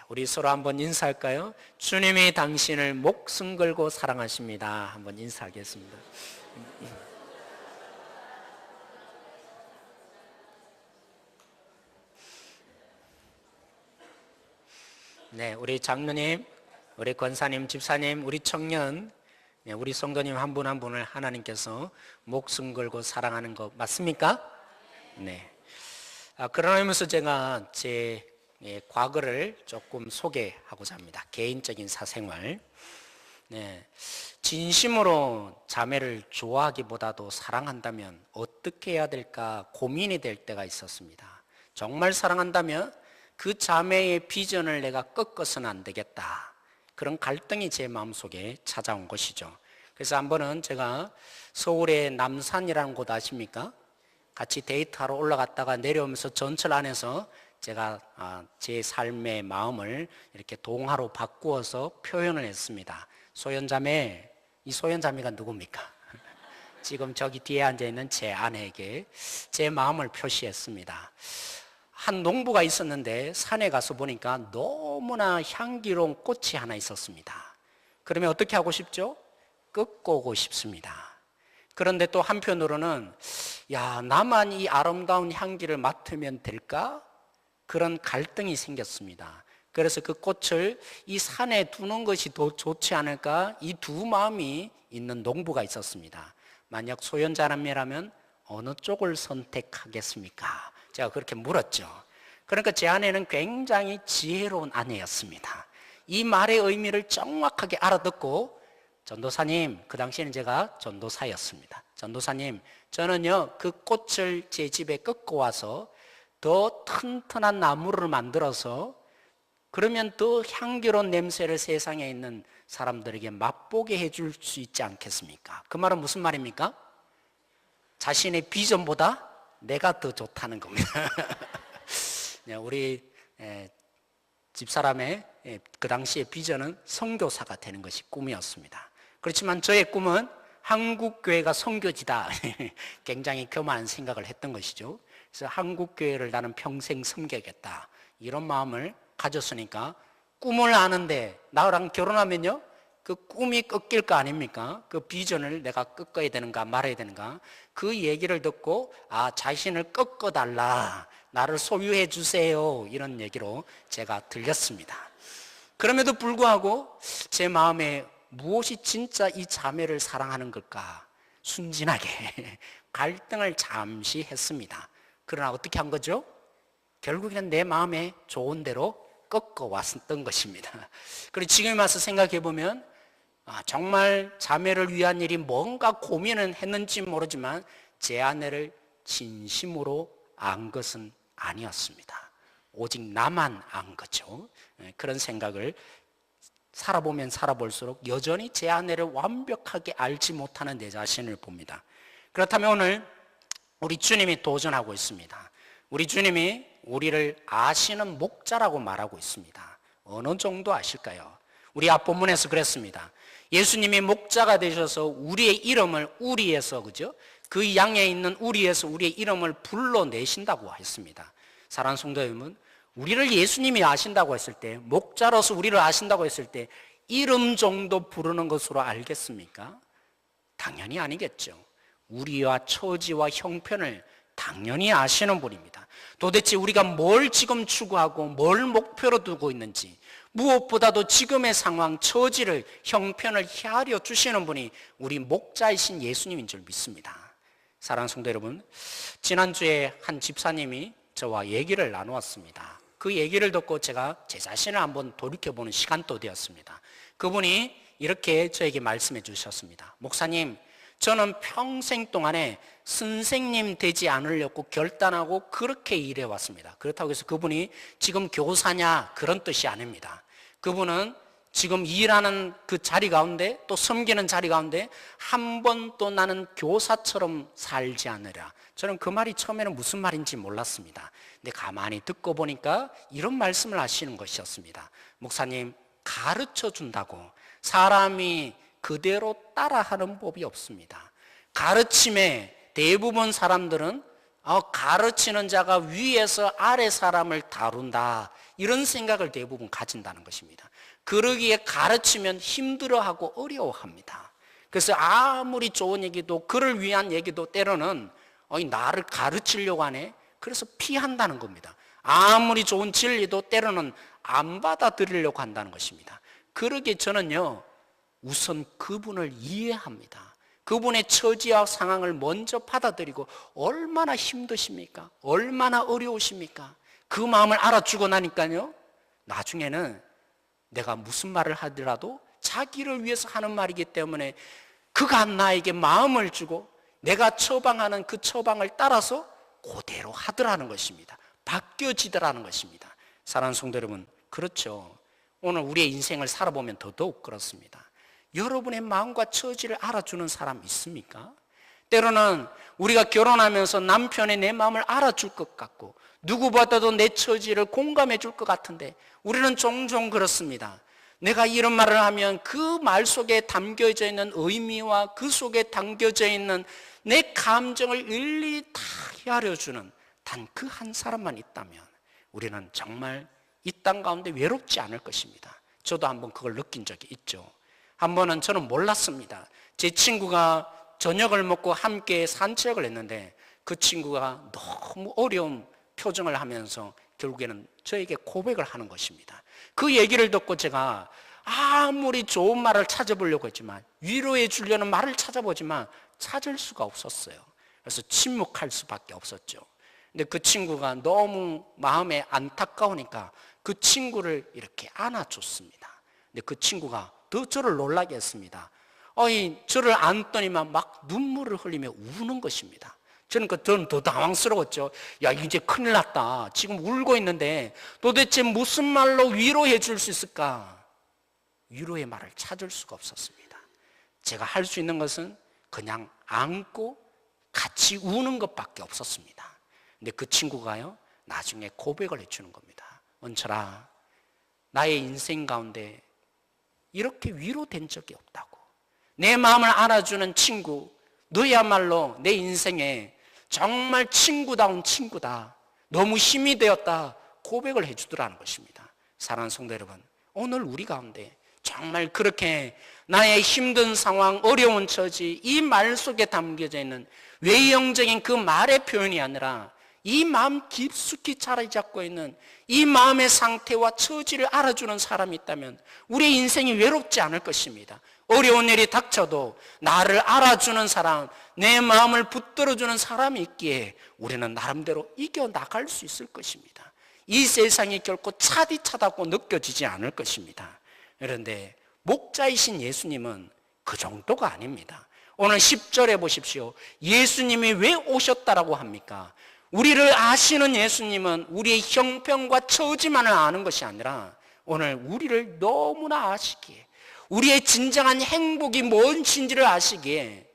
우리 서로 한번 인사할까요? 주님이 당신을 목숨 걸고 사랑하십니다. 한번 인사하겠습니다. 네, 우리 장로님, 우리 권사님, 집사님, 우리 청년, 우리 성도님 한 분 한 분을 하나님께서 목숨 걸고 사랑하는 거 맞습니까? 네. 그러면서 제가 제 과거를 조금 소개하고자 합니다. 개인적인 사생활. 네. 진심으로 자매를 좋아하기보다도 사랑한다면 어떻게 해야 될까 고민이 될 때가 있었습니다. 정말 사랑한다면 그 자매의 비전을 내가 꺾어서는 안 되겠다. 그런 갈등이 제 마음속에 찾아온 것이죠. 그래서 한 번은 제가 서울의 남산이라는 곳 아십니까? 같이 데이트하러 올라갔다가 내려오면서 전철 안에서 제가 제 삶의 마음을 이렇게 동화로 바꾸어서 표현을 했습니다. 소연자매, 이 소연자매가 누굽니까? 지금 저기 뒤에 앉아있는 제 아내에게 제 마음을 표시했습니다. 한 농부가 있었는데 산에 가서 보니까 너무나 향기로운 꽃이 하나 있었습니다. 그러면 어떻게 하고 싶죠? 꺾고 오고 싶습니다. 그런데 또 한편으로는 나만 이 아름다운 향기를 맡으면 될까? 그런 갈등이 생겼습니다. 그래서 그 꽃을 이 산에 두는 것이 더 좋지 않을까? 이 두 마음이 있는 농부가 있었습니다. 만약 소연자매라면 어느 쪽을 선택하겠습니까? 제가 그렇게 물었죠. 그러니까 제 아내는 굉장히 지혜로운 아내였습니다. 이 말의 의미를 정확하게 알아듣고, 전도사님, 그 당시에는 제가 전도사였습니다. 전도사님, 저는요 그 꽃을 제 집에 꺾고 와서 더 튼튼한 나무를 만들어서 그러면 더 향기로운 냄새를 세상에 있는 사람들에게 맛보게 해줄 수 있지 않겠습니까? 그 말은 무슨 말입니까? 자신의 비전보다 내가 더 좋다는 겁니다. 우리 집사람의 그 당시의 비전은 선교사가 되는 것이 꿈이었습니다. 그렇지만 저의 꿈은 한국교회가 선교지다. 굉장히 교만한 생각을 했던 것이죠. 그래서 한국교회를 나는 평생 섬겨야겠다. 이런 마음을 가졌으니까 꿈을 아는데 나랑 결혼하면요 그 꿈이 꺾일 거 아닙니까? 그 비전을 내가 꺾어야 되는가 말아야 되는가? 그 얘기를 듣고 자신을 꺾어달라, 나를 소유해 주세요, 이런 얘기로 제가 들렸습니다. 그럼에도 불구하고 제 마음에 무엇이 진짜 이 자매를 사랑하는 걸까? 순진하게 갈등을 잠시 했습니다. 그러나 어떻게 한 거죠? 결국에는 내 마음에 좋은 대로 꺾어왔던 것입니다. 그리고 지금 와서 생각해 보면 정말 자매를 위한 일이 뭔가 고민은 했는지 모르지만 제 아내를 진심으로 안 것은 아니었습니다. 오직 나만 안 거죠. 그런 생각을 살아보면 살아볼수록 여전히 제 아내를 완벽하게 알지 못하는 내 자신을 봅니다. 그렇다면 오늘 우리 주님이 도전하고 있습니다. 우리 주님이 우리를 아시는 목자라고 말하고 있습니다. 어느 정도 아실까요? 우리 앞본문에서 그랬습니다. 예수님이 목자가 되셔서 우리의 이름을 우리에서, 그죠? 그 양에 있는 우리에서 우리의 이름을 불러내신다고 했습니다. 사랑하는 성도 여러분, 우리를 예수님이 아신다고 했을 때, 목자로서 우리를 아신다고 했을 때 이름 정도 부르는 것으로 알겠습니까? 당연히 아니겠죠. 우리와 처지와 형편을 당연히 아시는 분입니다. 도대체 우리가 뭘 지금 추구하고 뭘 목표로 두고 있는지, 무엇보다도 지금의 상황, 처지를, 형편을 헤아려 주시는 분이 우리 목자이신 예수님인 줄 믿습니다. 사랑하는 성도 여러분, 지난주에 한 집사님이 저와 얘기를 나누었습니다. 그 얘기를 듣고 제가 제 자신을 한번 돌이켜보는 시간도 되었습니다. 그분이 이렇게 저에게 말씀해 주셨습니다. 목사님, 저는 평생 동안에 선생님 되지 않으려고 결단하고 그렇게 일해왔습니다. 그렇다고 해서 그분이 지금 교사냐 그런 뜻이 아닙니다. 그분은 지금 일하는 그 자리 가운데 또 섬기는 자리 가운데 한 번도 나는 교사처럼 살지 않으랴. 저는 그 말이 처음에는 무슨 말인지 몰랐습니다. 근데 가만히 듣고 보니까 이런 말씀을 하시는 것이었습니다. 목사님, 가르쳐 준다고 사람이 그대로 따라하는 법이 없습니다. 가르침에 대부분 사람들은 가르치는 자가 위에서 아래 사람을 다룬다, 이런 생각을 대부분 가진다는 것입니다. 그러기에 가르치면 힘들어하고 어려워합니다. 그래서 아무리 좋은 얘기도, 그를 위한 얘기도 때로는 나를 가르치려고 하네, 그래서 피한다는 겁니다. 아무리 좋은 진리도 때로는 안 받아들이려고 한다는 것입니다. 그러기에 저는요, 우선 그분을 이해합니다. 그분의 처지와 상황을 먼저 받아들이고, 얼마나 힘드십니까? 얼마나 어려우십니까? 그 마음을 알아주고 나니까요, 나중에는 내가 무슨 말을 하더라도 자기를 위해서 하는 말이기 때문에 그가 나에게 마음을 주고 내가 처방하는 그 처방을 따라서 그대로 하더라는 것입니다. 바뀌어지더라는 것입니다. 사랑하는 성도 여러분, 그렇죠. 오늘 우리의 인생을 살아보면 더더욱 그렇습니다. 여러분의 마음과 처지를 알아주는 사람 있습니까? 때로는 우리가 결혼하면서 남편의 내 마음을 알아줄 것 같고 누구보다도 내 처지를 공감해 줄 것 같은데 우리는 종종 그렇습니다. 내가 이런 말을 하면 그 말 속에 담겨져 있는 의미와 그 속에 담겨져 있는 내 감정을 일일이 다 헤아려주는 단 그 한 사람만 있다면 우리는 정말 이 땅 가운데 외롭지 않을 것입니다. 저도 한번 그걸 느낀 적이 있죠. 한 번은 저는 몰랐습니다. 제 친구가 저녁을 먹고 함께 산책을 했는데 그 친구가 너무 어려운 표정을 하면서 결국에는 저에게 고백을 하는 것입니다. 그 얘기를 듣고 제가 아무리 좋은 말을 찾아보려고 했지만, 위로해 주려는 말을 찾아보지만 찾을 수가 없었어요. 그래서 침묵할 수밖에 없었죠. 근데 그 친구가 너무 마음에 안타까우니까 그 친구를 이렇게 안아줬습니다. 근데 그 친구가 더 저를 놀라게 했습니다. 저를 안더니만 막 눈물을 흘리며 우는 것입니다. 저는 더 당황스러웠죠. 야, 이제 큰일 났다. 지금 울고 있는데 도대체 무슨 말로 위로해 줄 수 있을까? 위로의 말을 찾을 수가 없었습니다. 제가 할 수 있는 것은 그냥 안고 같이 우는 것밖에 없었습니다. 근데 그 친구가요, 나중에 고백을 해주는 겁니다. 은철아, 나의 인생 가운데 이렇게 위로된 적이 없다고. 내 마음을 알아주는 친구, 너야말로 내 인생에 정말 친구다운 친구다. 너무 힘이 되었다. 고백을 해주더라는 것입니다. 사랑하는 성도 여러분, 오늘 우리 가운데 정말 그렇게 나의 힘든 상황, 어려운 처지, 이 말 속에 담겨져 있는 외형적인 그 말의 표현이 아니라 이 마음 깊숙이 자리 잡고 있는 이 마음의 상태와 처지를 알아주는 사람이 있다면 우리의 인생이 외롭지 않을 것입니다. 어려운 일이 닥쳐도 나를 알아주는 사람, 내 마음을 붙들어주는 사람이 있기에 우리는 나름대로 이겨나갈 수 있을 것입니다. 이 세상이 결코 차디차다고 느껴지지 않을 것입니다. 그런데 목자이신 예수님은 그 정도가 아닙니다. 오늘 10절에 보십시오. 예수님이 왜 오셨다라고 합니까? 우리를 아시는 예수님은 우리의 형편과 처지만을 아는 것이 아니라 오늘 우리를 너무나 아시기에, 우리의 진정한 행복이 무엇인지를 아시기에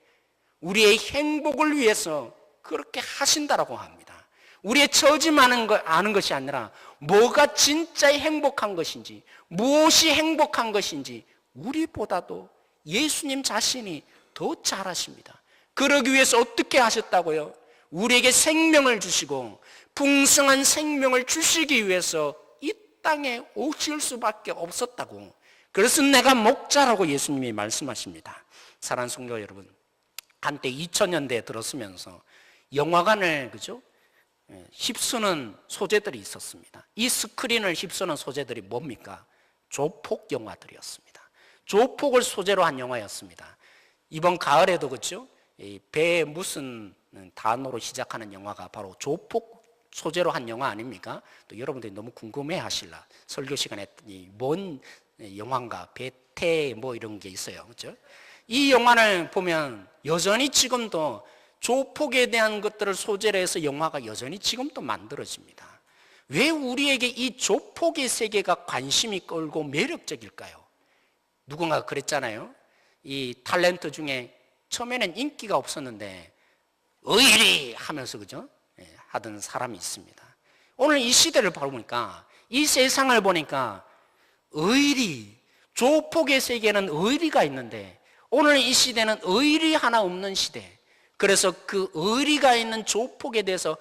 우리의 행복을 위해서 그렇게 하신다라고 합니다. 우리의 처지만 아는 것이 아니라 뭐가 진짜 행복한 것인지, 무엇이 행복한 것인지 우리보다도 예수님 자신이 더 잘 아십니다. 그러기 위해서 어떻게 하셨다고요? 우리에게 생명을 주시고 풍성한 생명을 주시기 위해서 이 땅에 오실 수밖에 없었다고. 그래서 내가 목자라고 예수님이 말씀하십니다. 사랑하는 성도 여러분, 한때 2000년대에 들었으면서 영화관을 휩쓰는 소재들이 있었습니다. 이 스크린을 휩쓰는 소재들이 뭡니까? 조폭 영화들이었습니다. 조폭을 소재로 한 영화였습니다. 이번 가을에도 배 무슨 단어로 시작하는 영화가 바로 조폭 소재로 한 영화 아닙니까? 또 여러분들이 너무 궁금해 하실라. 설교 시간에 뭔 영화인가, 배태 뭐 이런 게 있어요. 그렇죠? 이 영화를 보면 여전히 지금도 조폭에 대한 것들을 소재로 해서 영화가 여전히 지금도 만들어집니다. 왜 우리에게 이 조폭의 세계가 관심이 끌고 매력적일까요? 누군가가 그랬잖아요. 이 탤런트 중에 처음에는 인기가 없었는데 의리 하면서 하던 사람이 있습니다. 오늘 이 시대를 보니까, 이 세상을 보니까 의리, 조폭의 세계에는 의리가 있는데 오늘 이 시대는 의리 하나 없는 시대. 그래서 그 의리가 있는 조폭에 대해서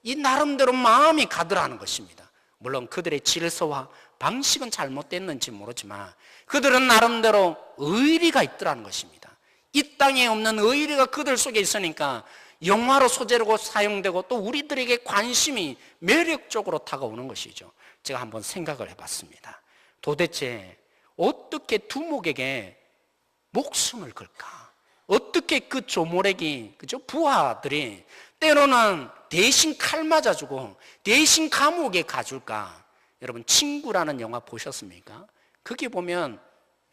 이 나름대로 마음이 가더라는 것입니다. 물론 그들의 질서와 방식은 잘못됐는지 모르지만 그들은 나름대로 의리가 있더라는 것입니다. 이 땅에 없는 의리가 그들 속에 있으니까 영화로 소재로 사용되고 또 우리들에게 관심이 매력적으로 다가오는 것이죠. 제가 한번 생각을 해봤습니다. 도대체 어떻게 두목에게 목숨을 걸까? 어떻게 그 조모렉이, 그죠? 부하들이 때로는 대신 칼 맞아주고 대신 감옥에 가줄까? 여러분, 친구라는 영화 보셨습니까? 거기 보면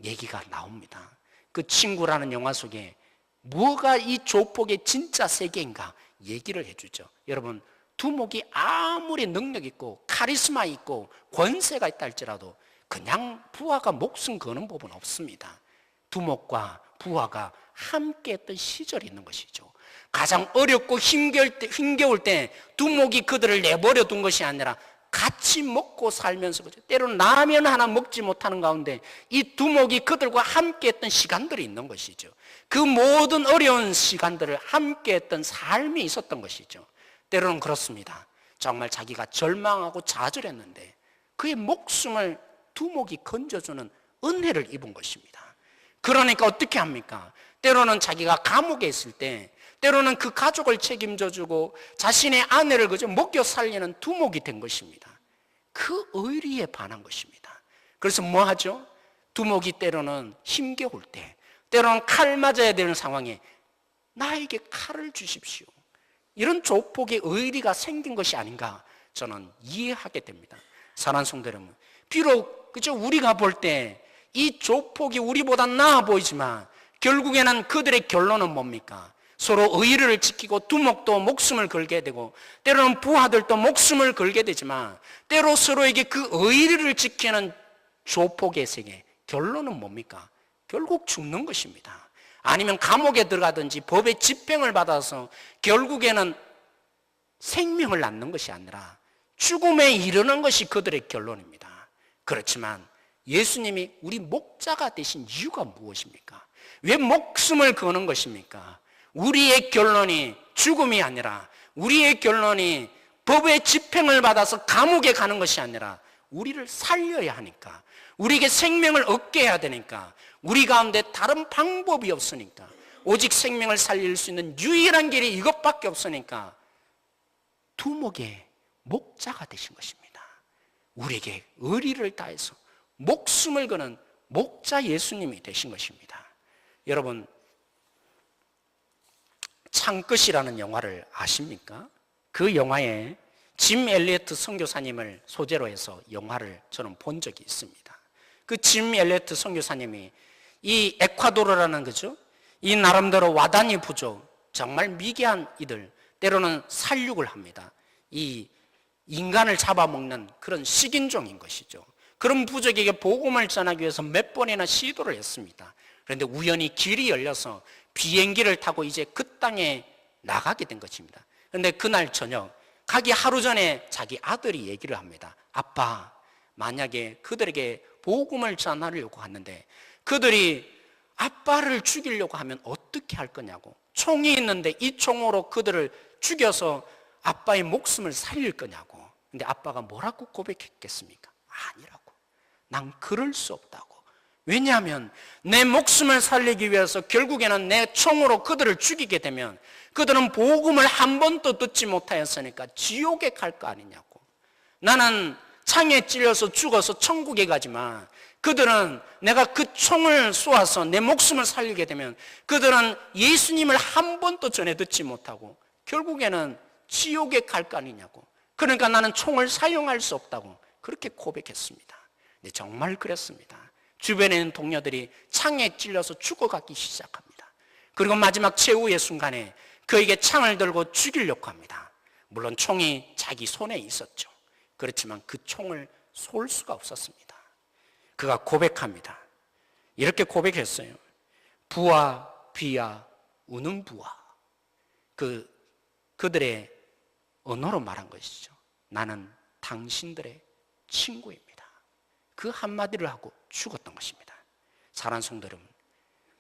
얘기가 나옵니다. 그 친구라는 영화 속에 뭐가 이 조폭의 진짜 세계인가 얘기를 해주죠. 여러분, 두목이 아무리 능력 있고 카리스마 있고 권세가 있다 할지라도 그냥 부하가 목숨 거는 법은 없습니다. 두목과 부하가 함께 했던 시절이 있는 것이죠. 가장 어렵고 힘겨울 때 두목이 그들을 내버려 둔 것이 아니라 같이 먹고 살면서, 때로는 라면 하나 먹지 못하는 가운데 이 두목이 그들과 함께 했던 시간들이 있는 것이죠. 그 모든 어려운 시간들을 함께 했던 삶이 있었던 것이죠. 때로는 그렇습니다. 정말 자기가 절망하고 좌절했는데 그의 목숨을 두목이 건져주는 은혜를 입은 것입니다. 그러니까 어떻게 합니까? 때로는 자기가 감옥에 있을 때, 때로는 그 가족을 책임져주고 자신의 아내를 그저 먹여 살리는 두목이 된 것입니다. 그 의리에 반한 것입니다. 그래서 뭐 하죠? 두목이 때로는 힘겨울 때, 때로는 칼 맞아야 되는 상황에 나에게 칼을 주십시오, 이런 조폭의 의리가 생긴 것이 아닌가 저는 이해하게 됩니다. 사랑하는 성도 여러분, 비록 그저 우리가 볼 때 이 조폭이 우리보다 나아 보이지만 결국에는 그들의 결론은 뭡니까? 서로 의리를 지키고 두목도 목숨을 걸게 되고 때로는 부하들도 목숨을 걸게 되지만 때로 서로에게 그 의리를 지키는 조폭의 세계, 결론은 뭡니까? 결국 죽는 것입니다. 아니면 감옥에 들어가든지 법의 집행을 받아서 결국에는 생명을 낳는 것이 아니라 죽음에 이르는 것이 그들의 결론입니다. 그렇지만 예수님이 우리 목자가 되신 이유가 무엇입니까? 왜 목숨을 거는 것입니까? 우리의 결론이 죽음이 아니라, 우리의 결론이 법의 집행을 받아서 감옥에 가는 것이 아니라 우리를 살려야 하니까, 우리에게 생명을 얻게 해야 되니까, 우리 가운데 다른 방법이 없으니까, 오직 생명을 살릴 수 있는 유일한 길이 이것밖에 없으니까 두목의 목자가 되신 것입니다. 우리에게 의리를 다해서 목숨을 거는 목자 예수님이 되신 것입니다. 여러분, 창끝이라는 영화를 아십니까? 그 영화에 짐 엘리어트 선교사님을 소재로 해서 영화를 저는 본 적이 있습니다. 그 짐 엘리어트 선교사님이 이 에콰도르라는, 그죠? 이 나름대로 와다니 부족, 정말 미개한 이들, 때로는 살육을 합니다. 이 인간을 잡아먹는 그런 식인종인 것이죠. 그런 부족에게 복음을 전하기 위해서 몇 번이나 시도를 했습니다. 그런데 우연히 길이 열려서 비행기를 타고 이제 그 땅에 나가게 된 것입니다. 그런데 그날 저녁, 가기 하루 전에 자기 아들이 얘기를 합니다. 아빠, 만약에 그들에게 복음을 전하려고 하는데 그들이 아빠를 죽이려고 하면 어떻게 할 거냐고, 총이 있는데 이 총으로 그들을 죽여서 아빠의 목숨을 살릴 거냐고. 근데 아빠가 뭐라고 고백했겠습니까? 아니라고. 난 그럴 수 없다고. 왜냐하면 내 목숨을 살리기 위해서 결국에는 내 총으로 그들을 죽이게 되면 그들은 복음을 한 번도 듣지 못하였으니까 지옥에 갈 거 아니냐고. 나는 창에 찔려서 죽어서 천국에 가지만 그들은 내가 그 총을 쏘아서 내 목숨을 살리게 되면 그들은 예수님을 한 번도 전해 듣지 못하고 결국에는 지옥에 갈 거 아니냐고. 그러니까 나는 총을 사용할 수 없다고 그렇게 고백했습니다. 근데 정말 그랬습니다. 주변에 있는 동료들이 창에 찔려서 죽어가기 시작합니다. 그리고 마지막 최후의 순간에 그에게 창을 들고 죽이려고 합니다. 물론 총이 자기 손에 있었죠. 그렇지만 그 총을 쏠 수가 없었습니다. 그가 고백합니다. 이렇게 고백했어요. 부와 비야 우는 부와. 그들의 언어로 말한 것이죠. 나는 당신들의 친구입니다. 그 한마디를 하고 죽었던 것입니다. 사랑하는 성도 여러분,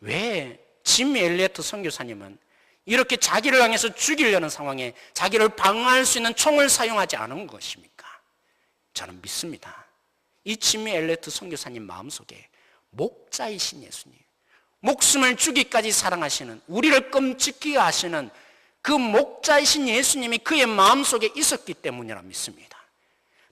왜 짐 엘리어트 선교사님은 이렇게 자기를 향해서 죽이려는 상황에 자기를 방어할 수 있는 총을 사용하지 않은 것입니까? 저는 믿습니다. 이 지미 엘리어트 선교사님 마음속에 목자이신 예수님, 목숨을 주기까지 사랑하시는, 우리를 끔찍히 하시는 그 목자이신 예수님이 그의 마음속에 있었기 때문이라 믿습니다.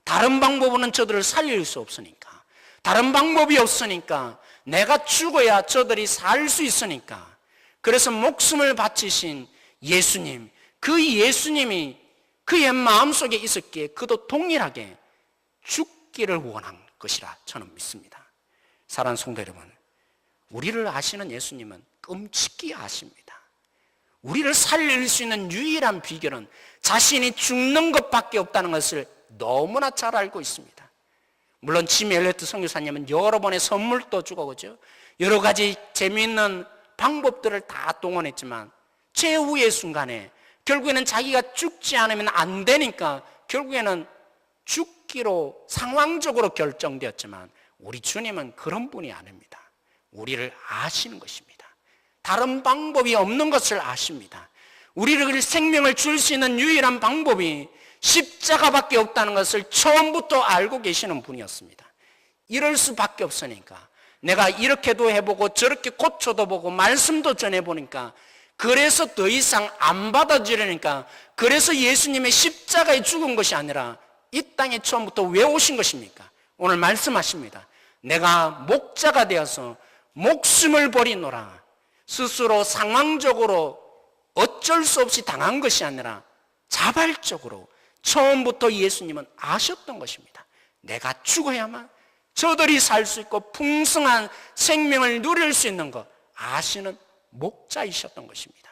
다른 방법으로는 저들을 살릴 수 없으니까, 다른 방법이 없으니까, 내가 죽어야 저들이 살 수 있으니까, 그래서 목숨을 바치신 예수님, 그 예수님이 그의 마음속에 있었기에 그도 동일하게 죽기를 원한 것이라 저는 믿습니다. 사랑하는 성도 여러분, 우리를 아시는 예수님은 끔찍히 아십니다. 우리를 살릴 수 있는 유일한 비결은 자신이 죽는 것밖에 없다는 것을 너무나 잘 알고 있습니다. 물론 지미 엘리어트 선교사님은 여러 번의 선물도 주고 그죠? 여러 가지 재미있는 방법들을 다 동원했지만 최후의 순간에 결국에는 자기가 죽지 않으면 안 되니까 결국에는 죽기로 상황적으로 결정되었지만 우리 주님은 그런 분이 아닙니다. 우리를 아시는 것입니다. 다른 방법이 없는 것을 아십니다. 우리를 생명을 줄 수 있는 유일한 방법이 십자가밖에 없다는 것을 처음부터 알고 계시는 분이었습니다. 이럴 수밖에 없으니까 내가 이렇게도 해보고 저렇게 고쳐도 보고 말씀도 전해보니까 그래서 더 이상 안 받아주려니까 그래서 예수님의 십자가에 죽은 것이 아니라 이 땅에 처음부터 왜 오신 것입니까? 오늘 말씀하십니다. 내가 목자가 되어서 목숨을 버리노라. 스스로 상황적으로 어쩔 수 없이 당한 것이 아니라 자발적으로 처음부터 예수님은 아셨던 것입니다. 내가 죽어야만 저들이 살 수 있고 풍성한 생명을 누릴 수 있는 것 아시는 목자이셨던 것입니다.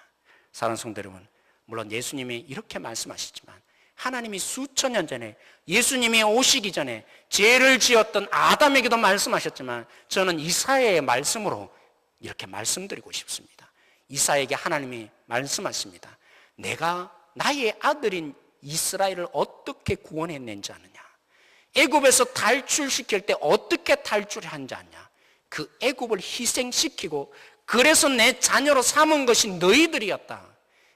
사랑하는 성도 여러분, 물론 예수님이 이렇게 말씀하시지만 하나님이 수천 년 전에 예수님이 오시기 전에 죄를 지었던 아담에게도 말씀하셨지만 저는 이사야의 말씀으로 이렇게 말씀드리고 싶습니다. 이사야에게 하나님이 말씀하십니다. 내가 나의 아들인 이스라엘을 어떻게 구원해낸지 아느냐? 애굽에서 탈출시킬 때 어떻게 탈출한지 아냐? 그 애굽을 희생시키고 그래서 내 자녀로 삼은 것이 너희들이었다.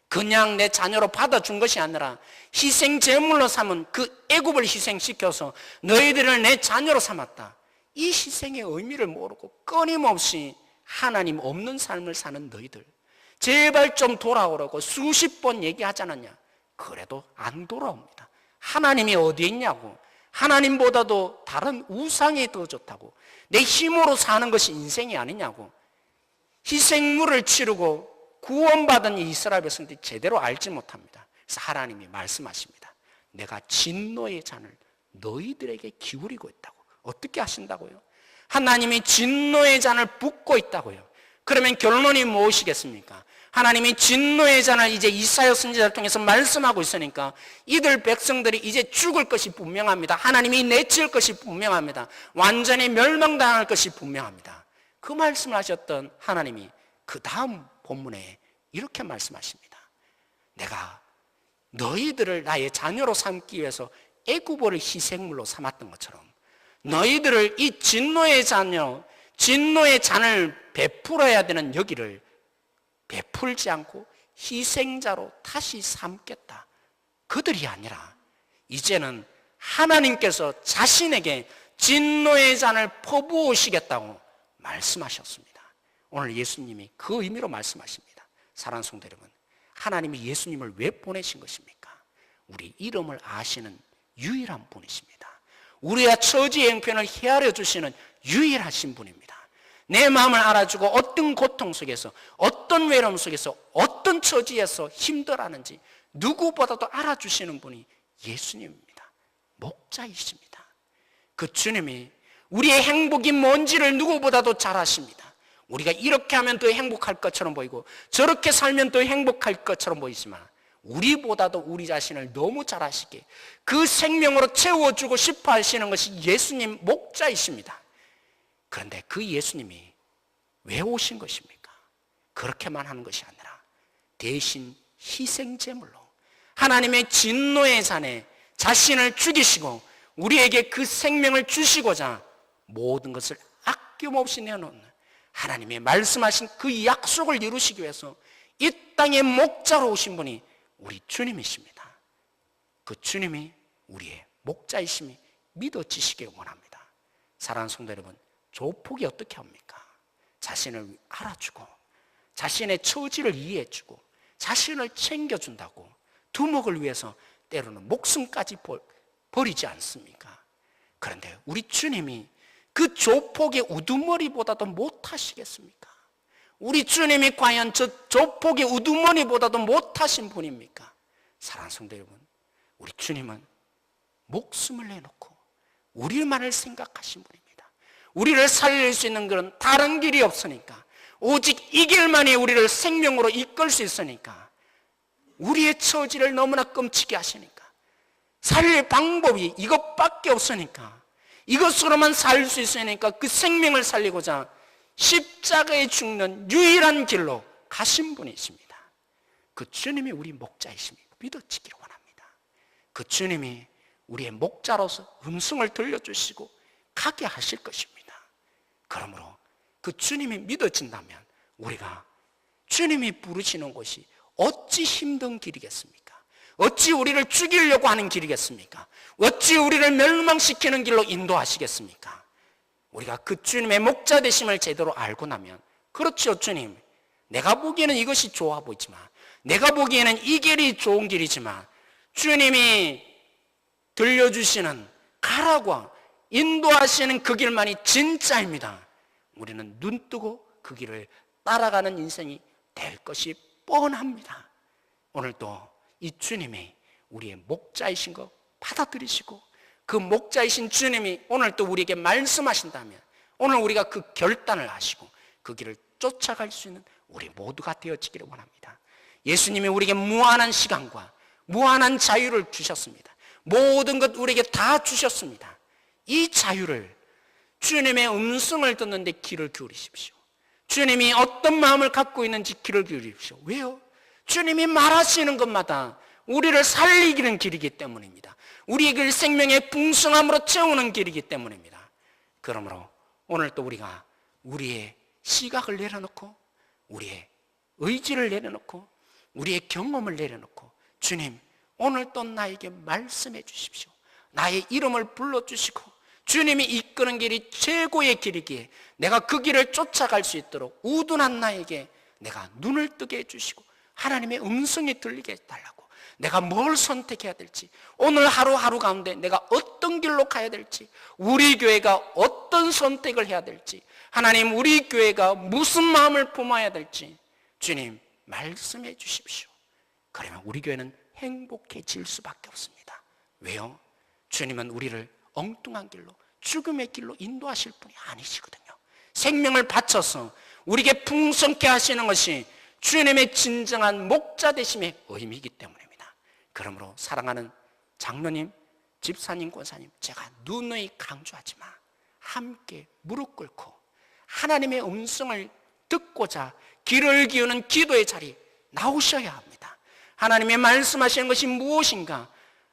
그냥 내 자녀로 받아준 것이 아니라 희생 제물로 삼은 그 애굽을 희생시켜서 너희들을 내 자녀로 삼았다. 이 희생의 의미를 모르고 끊임없이 하나님 없는 삶을 사는 너희들, 제발 좀 돌아오라고 수십 번 얘기하지 않았냐? 그래도 안 돌아옵니다. 하나님이 어디에 있냐고, 하나님보다도 다른 우상이 더 좋다고, 내 힘으로 사는 것이 인생이 아니냐고, 희생물을 치르고 구원받은 이스라엘 백성들이 제대로 알지 못합니다. 그래서 하나님이 말씀하십니다. 내가 진노의 잔을 너희들에게 기울이고 있다고. 어떻게 하신다고요? 하나님이 진노의 잔을 붓고 있다고요. 그러면 결론이 무엇이겠습니까? 하나님이 진노의 잔을 이제 이사야 선지자를 통해서 말씀하고 있으니까 이들 백성들이 이제 죽을 것이 분명합니다. 하나님이 내칠 것이 분명합니다. 완전히 멸망당할 것이 분명합니다. 그 말씀을 하셨던 하나님이 그 다음 본문에 이렇게 말씀하십니다. 내가 너희들을 나의 자녀로 삼기 위해서 애굽을 희생물로 삼았던 것처럼 너희들을 이 진노의 자녀, 진노의 잔을 베풀어야 되는 여기를 베풀지 않고 희생자로 다시 삼겠다. 그들이 아니라 이제는 하나님께서 자신에게 진노의 잔을 퍼부으시겠다고 말씀하셨습니다. 오늘 예수님이 그 의미로 말씀하십니다. 사랑하는 성도 여러분, 하나님이 예수님을 왜 보내신 것입니까? 우리 이름을 아시는 유일한 분이십니다. 우리의 처지의 형편을 헤아려 주시는 유일하신 분입니다. 내 마음을 알아주고 어떤 고통 속에서, 어떤 외로움 속에서, 어떤 처지에서 힘들어하는지 누구보다도 알아주시는 분이 예수님입니다. 목자이십니다. 그 주님이 우리의 행복이 뭔지를 누구보다도 잘 아십니다. 우리가 이렇게 하면 더 행복할 것처럼 보이고 저렇게 살면 더 행복할 것처럼 보이지만 우리보다도 우리 자신을 너무 잘 아시기에 그 생명으로 채워주고 싶어 하시는 것이 예수님 목자이십니다. 그런데 그 예수님이 왜 오신 것입니까? 그렇게만 하는 것이 아니라 대신 희생제물로 하나님의 진노의 잔에 자신을 죽이시고 우리에게 그 생명을 주시고자 모든 것을 아낌없이 내놓는 하나님의 말씀하신 그 약속을 이루시기 위해서 이 땅의 목자로 오신 분이 우리 주님이십니다. 그 주님이 우리의 목자이심이 믿어지시길 원합니다. 사랑하는 성도 여러분, 조폭이 어떻게 합니까? 자신을 알아주고 자신의 처지를 이해해주고 자신을 챙겨준다고 두목을 위해서 때로는 목숨까지 버리지 않습니까? 그런데 우리 주님이 그 조폭의 우두머리보다도 못하시겠습니까? 우리 주님이 과연 저 조폭의 우두머리보다도 못하신 분입니까? 사랑하는 성도 여러분, 우리 주님은 목숨을 내놓고 우리만을 생각하신 분입니다. 우리를 살릴 수 있는 그런 다른 길이 없으니까, 오직 이 길만이 우리를 생명으로 이끌 수 있으니까, 우리의 처지를 너무나 끔찍게 하시니까, 살릴 방법이 이것밖에 없으니까, 이것으로만 살 수 있으니까 그 생명을 살리고자 십자가에 죽는 유일한 길로 가신 분이십니다. 그 주님이 우리 목자이심이 믿어지기를 원합니다. 그 주님이 우리의 목자로서 음성을 들려주시고 가게 하실 것입니다. 그러므로 그 주님이 믿어진다면 우리가 주님이 부르시는 곳이 어찌 힘든 길이겠습니까? 어찌 우리를 죽이려고 하는 길이겠습니까? 어찌 우리를 멸망시키는 길로 인도하시겠습니까? 우리가 그 주님의 목자 되심을 제대로 알고 나면, 그렇죠 주님, 내가 보기에는 이것이 좋아 보이지만, 내가 보기에는 이 길이 좋은 길이지만 주님이 들려주시는, 가라고 인도하시는 그 길만이 진짜입니다. 우리는 눈 뜨고 그 길을 따라가는 인생이 될 것이 뻔합니다. 오늘도 이 주님이 우리의 목자이신 거 받아들이시고, 그 목자이신 주님이 오늘 또 우리에게 말씀하신다면 오늘 우리가 그 결단을 하시고 그 길을 쫓아갈 수 있는 우리 모두가 되어지기를 원합니다. 예수님이 우리에게 무한한 시간과 무한한 자유를 주셨습니다. 모든 것 우리에게 다 주셨습니다. 이 자유를, 주님의 음성을 듣는데 귀를 기울이십시오. 주님이 어떤 마음을 갖고 있는지 귀를 기울이십시오. 왜요? 주님이 말하시는 것마다 우리를 살리기는 길이기 때문입니다. 우리에게 생명의 풍성함으로 채우는 길이기 때문입니다. 그러므로 오늘 또 우리가 우리의 시각을 내려놓고, 우리의 의지를 내려놓고, 우리의 경험을 내려놓고, 주님 오늘 또 나에게 말씀해 주십시오. 나의 이름을 불러주시고 주님이 이끄는 길이 최고의 길이기에 내가 그 길을 쫓아갈 수 있도록 우둔한 나에게 내가 눈을 뜨게 해주시고 하나님의 음성이 들리게 해달라고, 내가 뭘 선택해야 될지, 오늘 하루하루 가운데 내가 어떤 길로 가야 될지, 우리 교회가 어떤 선택을 해야 될지, 하나님 우리 교회가 무슨 마음을 품어야 될지 주님 말씀해 주십시오. 그러면 우리 교회는 행복해질 수밖에 없습니다. 왜요? 주님은 우리를 엉뚱한 길로, 죽음의 길로 인도하실 분이 아니시거든요. 생명을 바쳐서 우리에게 풍성케 하시는 것이 주님의 진정한 목자 되심의 의미이기 때문입니다. 그러므로 사랑하는 장로님, 집사님, 권사님, 제가 누누이 강조하지만 함께 무릎 꿇고 하나님의 음성을 듣고자 귀를 기우는 기도의 자리 나오셔야 합니다. 하나님의 말씀하시는 것이 무엇인가,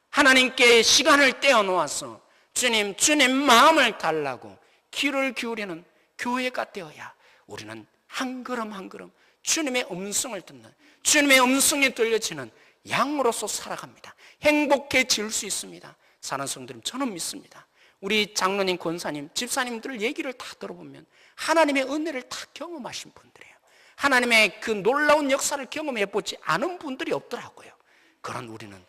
하나님께 시간을 떼어놓아서 주님 마음을 달라고 귀를 기울이는 교회가 되어야 우리는 한 걸음 한 걸음 주님의 음성을 듣는, 주님의 음성이 들려지는 양으로서 살아갑니다. 행복해질 수 있습니다. 사는 성도님, 저는 믿습니다. 우리 장로님, 권사님, 집사님들 얘기를 다 들어보면 하나님의 은혜를 다 경험하신 분들이에요. 하나님의 그 놀라운 역사를 경험해보지 않은 분들이 없더라고요. 그런 우리는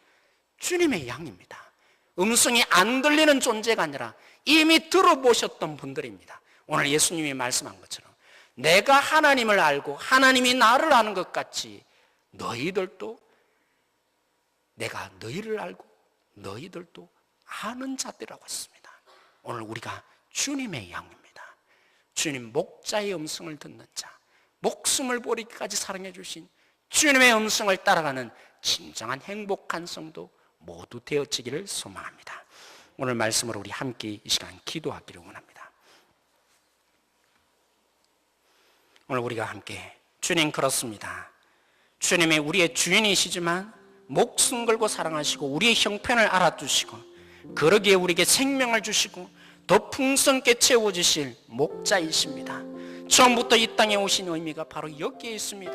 주님의 양입니다. 음성이 안 들리는 존재가 아니라 이미 들어보셨던 분들입니다. 오늘 예수님이 말씀한 것처럼 내가 하나님을 알고 하나님이 나를 아는 것 같이 너희들도, 내가 너희를 알고 너희들도 아는 자들이라고 했습니다. 오늘 우리가 주님의 양입니다. 주님 목자의 음성을 듣는 자, 목숨을 버리기까지 사랑해 주신 주님의 음성을 따라가는 진정한 행복한 성도 모두 되어지기를 소망합니다. 오늘 말씀으로 우리 함께 이 시간 기도하기를 원합니다. 오늘 우리가 함께, 주님 그렇습니다. 주님이 우리의 주인이시지만 목숨 걸고 사랑하시고 우리의 형편을 알아주시고 그러기에 우리에게 생명을 주시고 더 풍성케 채워주실 목자이십니다. 처음부터 이 땅에 오신 의미가 바로 여기에 있습니다.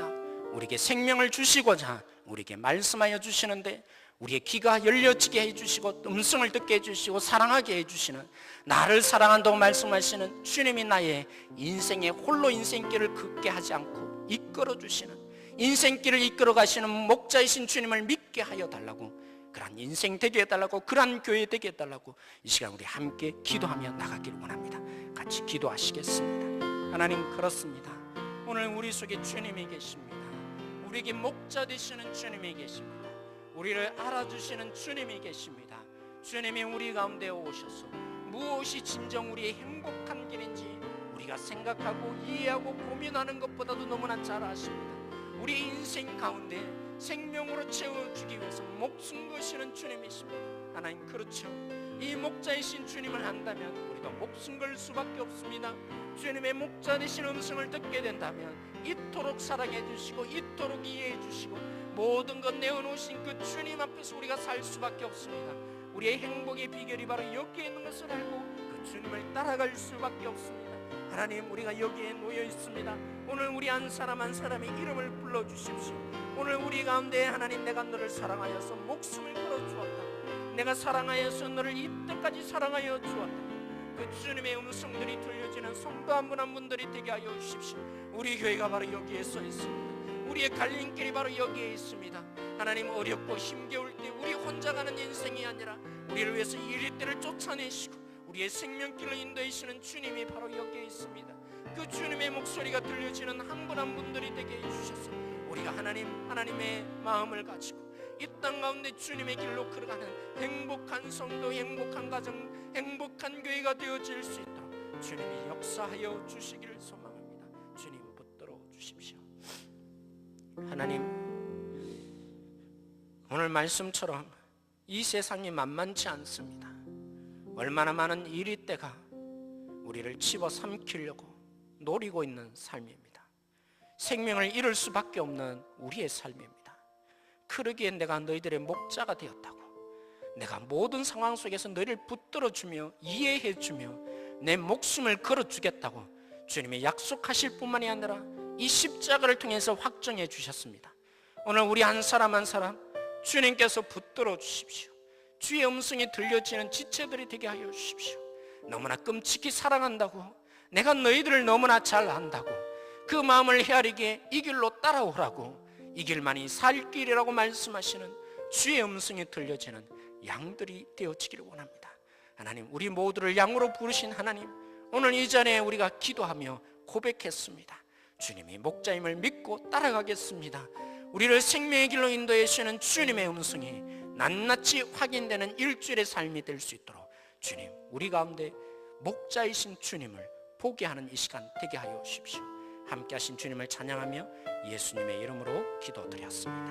우리에게 생명을 주시고자 우리에게 말씀하여 주시는데, 우리의 귀가 열려지게 해주시고 음성을 듣게 해주시고 사랑하게 해주시는, 나를 사랑한다고 말씀하시는 주님이 나의 인생의 홀로 인생길을 걷게 하지 않고 이끌어 주시는, 인생길을 이끌어 가시는 목자이신 주님을 믿게 하여 달라고, 그러한 인생 되게 해달라고, 그러한 교회 되게 해달라고 이 시간 우리 함께 기도하며 나가기를 원합니다. 같이 기도하시겠습니다. 하나님, 그렇습니다. 오늘 우리 속에 주님이 계십니다. 우리에게 목자 되시는 주님이 계십니다. 우리를 알아주시는 주님이 계십니다. 주님이 우리 가운데 오셔서 무엇이 진정 우리의 행복한 길인지 우리가 생각하고 이해하고 고민하는 것보다도 너무나 잘 아십니다. 우리 인생 가운데 생명으로 채워주기 위해서 목숨 거시는 주님이십니다. 하나님, 그렇죠. 이 목자이신 주님을 안다면 우리도 목숨 걸 수밖에 없습니다. 주님의 목자 되신 음성을 듣게 된다면 이토록 사랑해 주시고 이토록 이해해 주시고 모든 것 내어놓으신 그 주님 앞에서 우리가 살 수밖에 없습니다. 우리의 행복의 비결이 바로 여기에 있는 것을 알고 그 주님을 따라갈 수밖에 없습니다. 하나님, 우리가 여기에 놓여 있습니다. 오늘 우리 한 사람 한 사람의 이름을 불러주십시오. 오늘 우리 가운데 하나님, 내가 너를 사랑하여서 목숨을 걸어주었다, 내가 사랑하여서 너를 이때까지 사랑하여 주었다, 그 주님의 음성들이 들려지는 성도 한 분 한 분들이 되게 하여 주십시오. 우리 교회가 바로 여기에 서 있습니다. 우리의 갈림길이 바로 여기에 있습니다. 하나님, 어렵고 힘겨울 때 우리 혼자 가는 인생이 아니라 우리를 위해서 이리때를 쫓아내시고 우리의 생명길을 인도하시는 주님이 바로 여기에 있습니다. 그 주님의 목소리가 들려지는 한 분 한 분들이 되게 해주셔서 우리가 하나님의 마음을 가지고 이 땅 가운데 주님의 길로 걸어가는 행복한 성도, 행복한 가정, 행복한 교회가 되어질 수 있도록 주님이 역사하여 주시기를 소망합니다. 주님, 붙들어 주십시오. 하나님, 오늘 말씀처럼 이 세상이 만만치 않습니다. 얼마나 많은 이리때가 우리를 집어삼키려고 노리고 있는 삶입니다. 생명을 잃을 수밖에 없는 우리의 삶입니다. 그러기에 내가 너희들의 목자가 되었다고, 내가 모든 상황 속에서 너희를 붙들어주며 이해해주며 내 목숨을 걸어주겠다고 주님이 약속하실 뿐만이 아니라 이 십자가를 통해서 확정해 주셨습니다. 오늘 우리 한 사람 한 사람 주님께서 붙들어 주십시오. 주의 음성이 들려지는 지체들이 되게 하여 주십시오. 너무나 끔찍히 사랑한다고, 내가 너희들을 너무나 잘 안다고, 그 마음을 헤아리게 이 길로 따라오라고, 이 길만이 살 길이라고 말씀하시는 주의 음성이 들려지는 양들이 되어지기를 원합니다. 하나님, 우리 모두를 양으로 부르신 하나님, 오늘 이 자리에 우리가 기도하며 고백했습니다. 주님이 목자임을 믿고 따라가겠습니다. 우리를 생명의 길로 인도해 주시는 주님의 음성이 낱낱이 확인되는 일주일의 삶이 될 수 있도록 주님, 우리 가운데 목자이신 주님을 보게 하는 이 시간 되게 하여 주십시오. 함께 하신 주님을 찬양하며 예수님의 이름으로 기도드렸습니다.